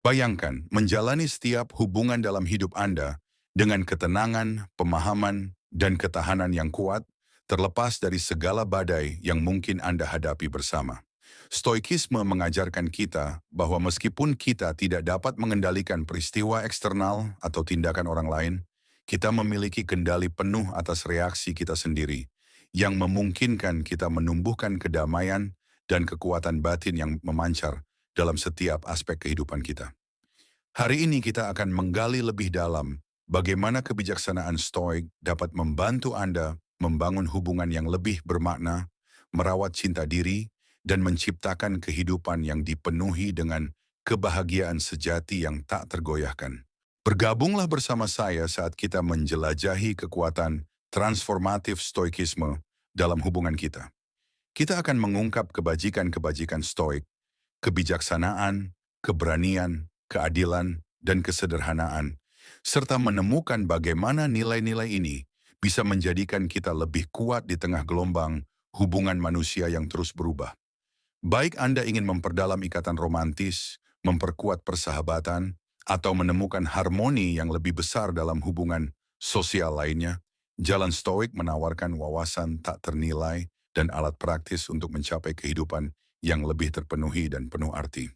Bayangkan menjalani setiap hubungan dalam hidup Anda dengan ketenangan, pemahaman, dan ketahanan yang kuat, terlepas dari segala badai yang mungkin Anda hadapi bersama. Stoikisme mengajarkan kita bahwa meskipun kita tidak dapat mengendalikan peristiwa eksternal atau tindakan orang lain, kita memiliki kendali penuh atas reaksi kita sendiri, yang memungkinkan kita menumbuhkan kedamaian dan kekuatan batin yang memancar dalam setiap aspek kehidupan kita. Hari ini kita akan menggali lebih dalam bagaimana kebijaksanaan Stoik dapat membantu Anda membangun hubungan yang lebih bermakna, merawat cinta diri, dan menciptakan kehidupan yang dipenuhi dengan kebahagiaan sejati yang tak tergoyahkan. Bergabunglah bersama saya saat kita menjelajahi kekuatan transformatif Stoikisme dalam hubungan kita. Kita akan mengungkap kebajikan-kebajikan Stoik, kebijaksanaan, keberanian, keadilan, dan kesederhanaan, serta menemukan bagaimana nilai-nilai ini bisa menjadikan kita lebih kuat di tengah gelombang hubungan manusia yang terus berubah. Baik Anda ingin memperdalam ikatan romantis, memperkuat persahabatan, atau menemukan harmoni yang lebih besar dalam hubungan sosial lainnya, Jalan Stoik menawarkan wawasan tak ternilai dan alat praktis untuk mencapai kehidupan yang lebih terpenuhi dan penuh arti.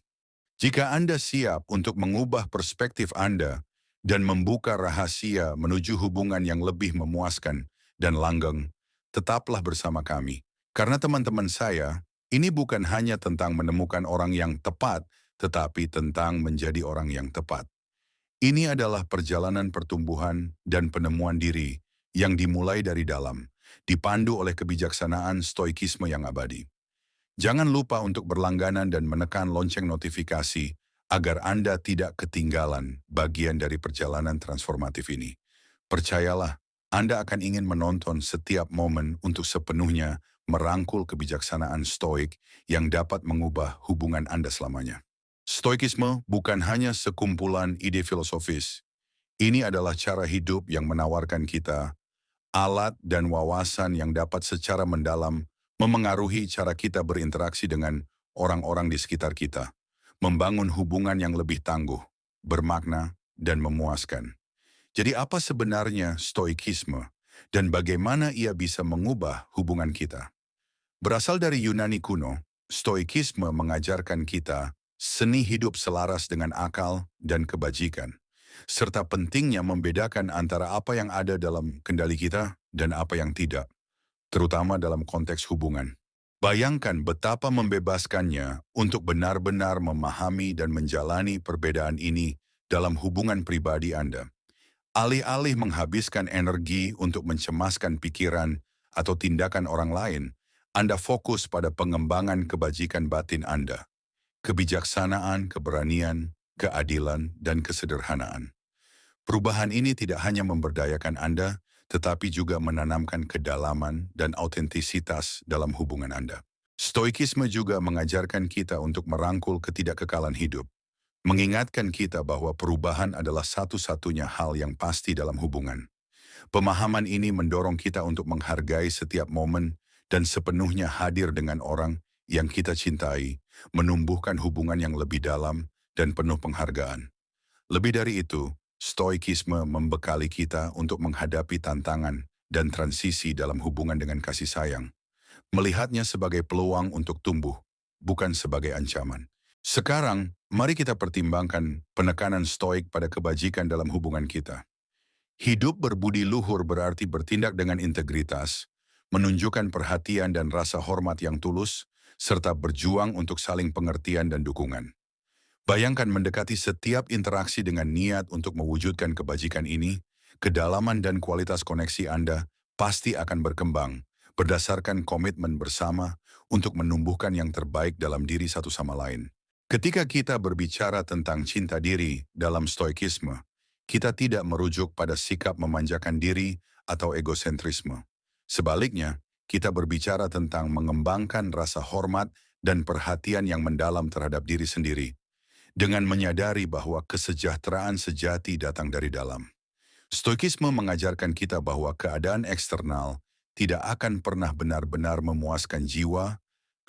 Jika Anda siap untuk mengubah perspektif Anda dan membuka rahasia menuju hubungan yang lebih memuaskan dan langgeng, tetaplah bersama kami. Karena teman-teman saya, ini bukan hanya tentang menemukan orang yang tepat, tetapi tentang menjadi orang yang tepat. Ini adalah perjalanan pertumbuhan dan penemuan diri yang dimulai dari dalam, dipandu oleh kebijaksanaan stoikisme yang abadi. Jangan lupa untuk berlangganan dan menekan lonceng notifikasi agar Anda tidak ketinggalan bagian dari perjalanan transformatif ini. Percayalah, Anda akan ingin menonton setiap momen untuk sepenuhnya merangkul kebijaksanaan stoik yang dapat mengubah hubungan Anda selamanya. Stoikisme bukan hanya sekumpulan ide filosofis. Ini adalah cara hidup yang menawarkan kita alat dan wawasan yang dapat secara mendalam memengaruhi cara kita berinteraksi dengan orang-orang di sekitar kita, membangun hubungan yang lebih tangguh, bermakna, dan memuaskan. Jadi apa sebenarnya stoikisme dan bagaimana ia bisa mengubah hubungan kita? Berasal dari Yunani kuno, stoikisme mengajarkan kita seni hidup selaras dengan akal dan kebajikan, serta pentingnya membedakan antara apa yang ada dalam kendali kita dan apa yang tidak, terutama dalam konteks hubungan. Bayangkan betapa membebaskannya untuk benar-benar memahami dan menjalani perbedaan ini dalam hubungan pribadi Anda. Alih-alih menghabiskan energi untuk mencemaskan pikiran atau tindakan orang lain, Anda fokus pada pengembangan kebajikan batin Anda, kebijaksanaan, keberanian, keadilan, dan kesederhanaan. Perubahan ini tidak hanya memberdayakan Anda, tetapi juga menanamkan kedalaman dan autentisitas dalam hubungan Anda. Stoikisme juga mengajarkan kita untuk merangkul ketidakkekalan hidup, mengingatkan kita bahwa perubahan adalah satu-satunya hal yang pasti dalam hubungan. Pemahaman ini mendorong kita untuk menghargai setiap momen dan sepenuhnya hadir dengan orang yang kita cintai, menumbuhkan hubungan yang lebih dalam dan penuh penghargaan. Lebih dari itu, stoikisme membekali kita untuk menghadapi tantangan dan transisi dalam hubungan dengan kasih sayang, melihatnya sebagai peluang untuk tumbuh, bukan sebagai ancaman. Sekarang, mari kita pertimbangkan penekanan stoik pada kebajikan dalam hubungan kita. Hidup berbudi luhur berarti bertindak dengan integritas, menunjukkan perhatian dan rasa hormat yang tulus, serta berjuang untuk saling pengertian dan dukungan. Bayangkan mendekati setiap interaksi dengan niat untuk mewujudkan kebajikan ini, kedalaman dan kualitas koneksi Anda pasti akan berkembang berdasarkan komitmen bersama untuk menumbuhkan yang terbaik dalam diri satu sama lain. Ketika kita berbicara tentang cinta diri dalam stoikisme, kita tidak merujuk pada sikap memanjakan diri atau egosentrisme. Sebaliknya, kita berbicara tentang mengembangkan rasa hormat dan perhatian yang mendalam terhadap diri sendiri, dengan menyadari bahwa kesejahteraan sejati datang dari dalam. Stoikisme mengajarkan kita bahwa keadaan eksternal tidak akan pernah benar-benar memuaskan jiwa,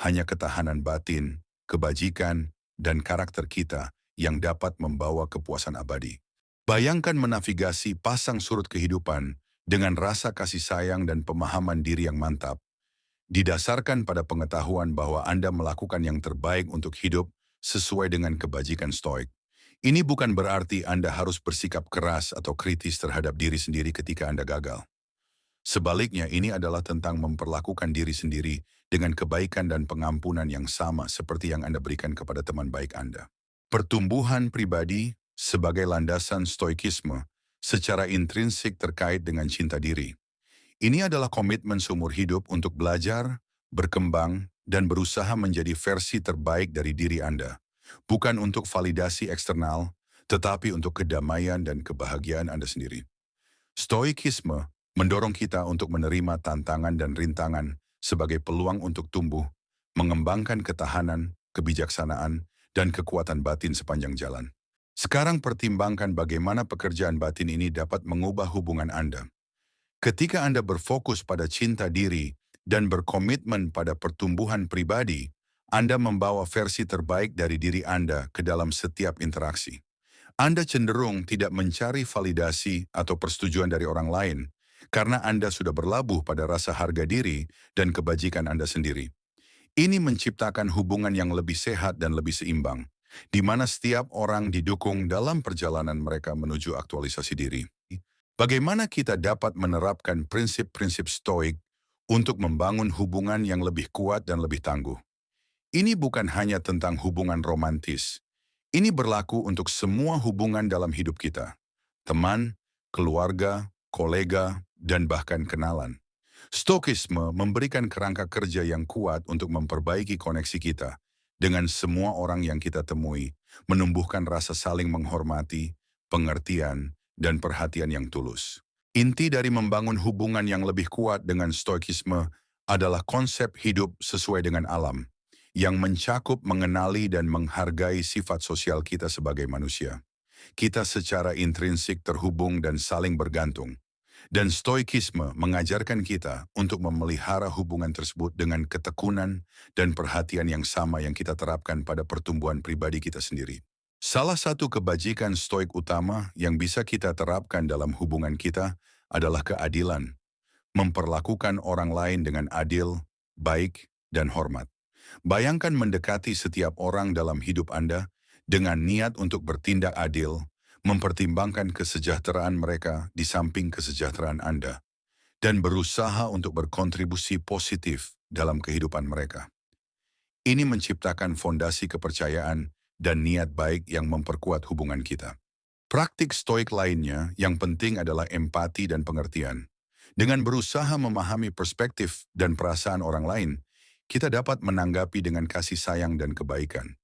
hanya ketahanan batin, kebajikan, dan karakter kita yang dapat membawa kepuasan abadi. Bayangkan menavigasi pasang surut kehidupan dengan rasa kasih sayang dan pemahaman diri yang mantap, didasarkan pada pengetahuan bahwa Anda melakukan yang terbaik untuk hidup sesuai dengan kebajikan stoik. Ini bukan berarti Anda harus bersikap keras atau kritis terhadap diri sendiri ketika Anda gagal. Sebaliknya, ini adalah tentang memperlakukan diri sendiri dengan kebaikan dan pengampunan yang sama seperti yang Anda berikan kepada teman baik Anda. Pertumbuhan pribadi sebagai landasan stoikisme secara intrinsik terkait dengan cinta diri. Ini adalah komitmen seumur hidup untuk belajar, berkembang, dan berusaha menjadi versi terbaik dari diri Anda. Bukan untuk validasi eksternal, tetapi untuk kedamaian dan kebahagiaan Anda sendiri. Stoikisme mendorong kita untuk menerima tantangan dan rintangan sebagai peluang untuk tumbuh, mengembangkan ketahanan, kebijaksanaan, dan kekuatan batin sepanjang jalan. Sekarang pertimbangkan bagaimana pekerjaan batin ini dapat mengubah hubungan Anda. Ketika Anda berfokus pada cinta diri dan berkomitmen pada pertumbuhan pribadi, Anda membawa versi terbaik dari diri Anda ke dalam setiap interaksi. Anda cenderung tidak mencari validasi atau persetujuan dari orang lain karena Anda sudah berlabuh pada rasa harga diri dan kebajikan Anda sendiri. Ini menciptakan hubungan yang lebih sehat dan lebih seimbang, di mana setiap orang didukung dalam perjalanan mereka menuju aktualisasi diri. Bagaimana kita dapat menerapkan prinsip-prinsip stoik untuk membangun hubungan yang lebih kuat dan lebih tangguh? Ini bukan hanya tentang hubungan romantis. Ini berlaku untuk semua hubungan dalam hidup kita. Teman, keluarga, kolega, dan bahkan kenalan. Stoikisme memberikan kerangka kerja yang kuat untuk memperbaiki koneksi kita dengan semua orang yang kita temui, menumbuhkan rasa saling menghormati, pengertian, dan perhatian yang tulus. Inti dari membangun hubungan yang lebih kuat dengan stoikisme adalah konsep hidup sesuai dengan alam, yang mencakup mengenali dan menghargai sifat sosial kita sebagai manusia. Kita secara intrinsik terhubung dan saling bergantung. Dan stoikisme mengajarkan kita untuk memelihara hubungan tersebut dengan ketekunan dan perhatian yang sama yang kita terapkan pada pertumbuhan pribadi kita sendiri. Salah satu kebajikan stoik utama yang bisa kita terapkan dalam hubungan kita adalah keadilan. Memperlakukan orang lain dengan adil, baik, dan hormat. Bayangkan mendekati setiap orang dalam hidup Anda dengan niat untuk bertindak adil, mempertimbangkan kesejahteraan mereka di samping kesejahteraan Anda, dan berusaha untuk berkontribusi positif dalam kehidupan mereka. Ini menciptakan fondasi kepercayaan dan niat baik yang memperkuat hubungan kita. Praktik stoik lainnya yang penting adalah empati dan pengertian. Dengan berusaha memahami perspektif dan perasaan orang lain, kita dapat menanggapi dengan kasih sayang dan kebaikan,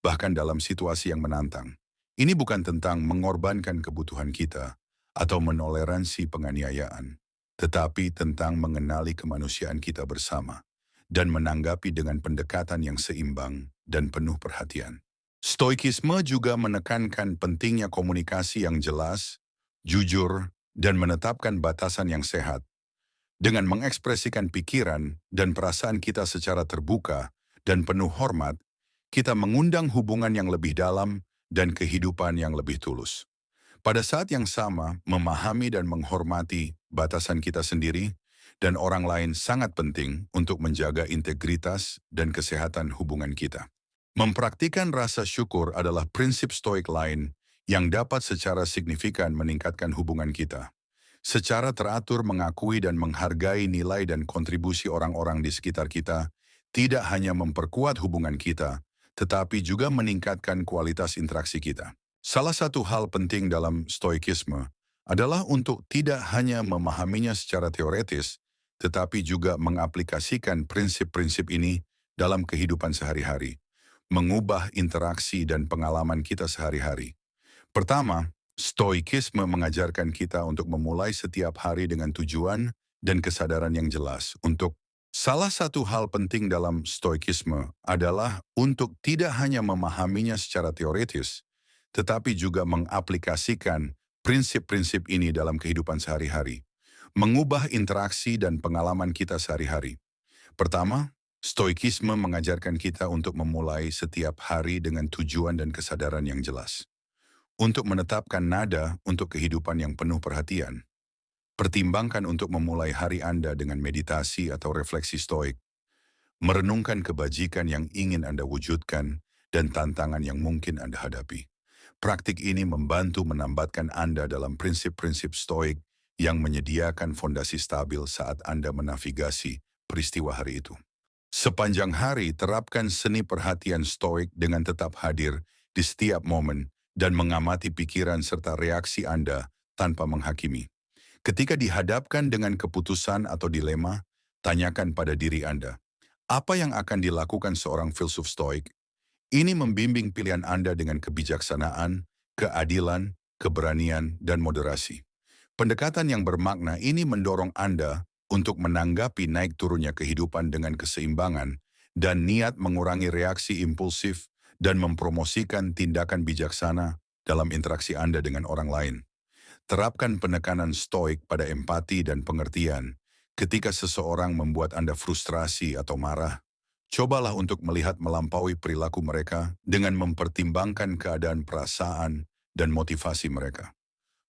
bahkan dalam situasi yang menantang. Ini bukan tentang mengorbankan kebutuhan kita atau menoleransi penganiayaan, tetapi tentang mengenali kemanusiaan kita bersama dan menanggapi dengan pendekatan yang seimbang dan penuh perhatian. Stoikisme juga menekankan pentingnya komunikasi yang jelas, jujur, dan menetapkan batasan yang sehat. Dengan mengekspresikan pikiran dan perasaan kita secara terbuka dan penuh hormat, kita mengundang hubungan yang lebih dalam dan kehidupan yang lebih tulus. Pada saat yang sama, memahami dan menghormati batasan kita sendiri dan orang lain sangat penting untuk menjaga integritas dan kesehatan hubungan kita. Mempraktikkan rasa syukur adalah prinsip stoik lain yang dapat secara signifikan meningkatkan hubungan kita. Secara teratur mengakui dan menghargai nilai dan kontribusi orang-orang di sekitar kita tidak hanya memperkuat hubungan kita, tetapi juga meningkatkan kualitas interaksi kita. Salah satu hal penting dalam stoikisme adalah untuk tidak hanya memahaminya secara teoretis, tetapi juga mengaplikasikan prinsip-prinsip ini dalam kehidupan sehari-hari, mengubah interaksi dan pengalaman kita sehari-hari. Pertama, stoikisme mengajarkan kita untuk memulai setiap hari dengan tujuan dan kesadaran yang jelas untuk salah satu hal penting dalam stoikisme adalah untuk tidak hanya memahaminya secara teoritis, tetapi juga mengaplikasikan prinsip-prinsip ini dalam kehidupan sehari-hari, mengubah interaksi dan pengalaman kita sehari-hari. Pertama, Stoikisme mengajarkan kita untuk memulai setiap hari dengan tujuan dan kesadaran yang jelas. Untuk menetapkan nada untuk kehidupan yang penuh perhatian, pertimbangkan untuk memulai hari Anda dengan meditasi atau refleksi stoik, merenungkan kebajikan yang ingin Anda wujudkan, dan tantangan yang mungkin Anda hadapi. Praktik ini membantu menambatkan Anda dalam prinsip-prinsip stoik yang menyediakan fondasi stabil saat Anda menavigasi peristiwa hari itu. Sepanjang hari, terapkan seni perhatian stoik dengan tetap hadir di setiap momen dan mengamati pikiran serta reaksi Anda tanpa menghakimi. Ketika dihadapkan dengan keputusan atau dilema, tanyakan pada diri Anda, apa yang akan dilakukan seorang filsuf stoik? Ini membimbing pilihan Anda dengan kebijaksanaan, keadilan, keberanian, dan moderasi. Pendekatan yang bermakna ini mendorong Anda untuk menanggapi naik turunnya kehidupan dengan keseimbangan dan niat mengurangi reaksi impulsif dan mempromosikan tindakan bijaksana dalam interaksi Anda dengan orang lain. Terapkan penekanan stoik pada empati dan pengertian. Ketika seseorang membuat Anda frustrasi atau marah, cobalah untuk melihat melampaui perilaku mereka dengan mempertimbangkan keadaan perasaan dan motivasi mereka.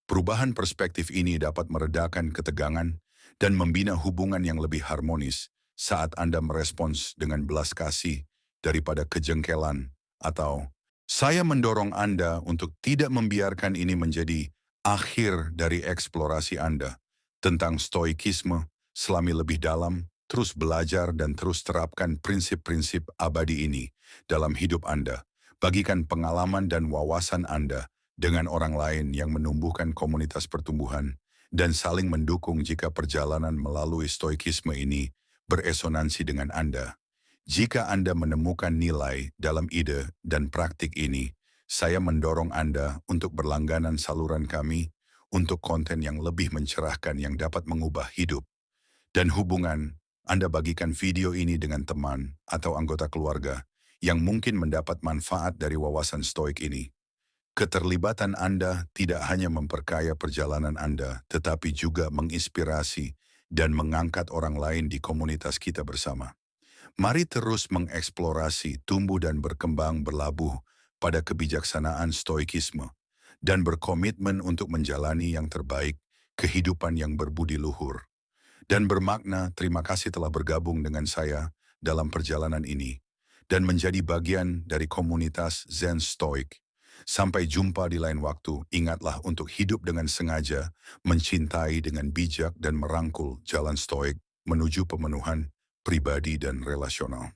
Perubahan perspektif ini dapat meredakan ketegangan dan membina hubungan yang lebih harmonis saat Anda merespons dengan belas kasih daripada kejengkelan atau saya mendorong Anda untuk tidak membiarkan ini menjadi akhir dari eksplorasi Anda tentang stoikisme selami lebih dalam, terus belajar dan terus terapkan prinsip-prinsip abadi ini dalam hidup Anda. Bagikan pengalaman dan wawasan Anda dengan orang lain yang menumbuhkan komunitas pertumbuhan dan saling mendukung jika perjalanan melalui stoikisme ini beresonansi dengan Anda. Jika Anda menemukan nilai dalam ide dan praktik ini, saya mendorong Anda untuk berlangganan saluran kami untuk konten yang lebih mencerahkan yang dapat mengubah hidup dan hubungan. Anda bagikan video ini dengan teman atau anggota keluarga yang mungkin mendapat manfaat dari wawasan stoik ini. Keterlibatan Anda tidak hanya memperkaya perjalanan Anda, tetapi juga menginspirasi dan mengangkat orang lain di komunitas kita bersama. Mari terus mengeksplorasi, tumbuh dan berkembang berlabuh pada kebijaksanaan stoikisme dan berkomitmen untuk menjalani yang terbaik, kehidupan yang berbudi luhur. Dan bermakna, terima kasih telah bergabung dengan saya dalam perjalanan ini dan menjadi bagian dari komunitas Zen Stoik. Sampai jumpa di lain waktu, ingatlah untuk hidup dengan sengaja, mencintai dengan bijak dan merangkul jalan stoik menuju pemenuhan pribadi dan relasional.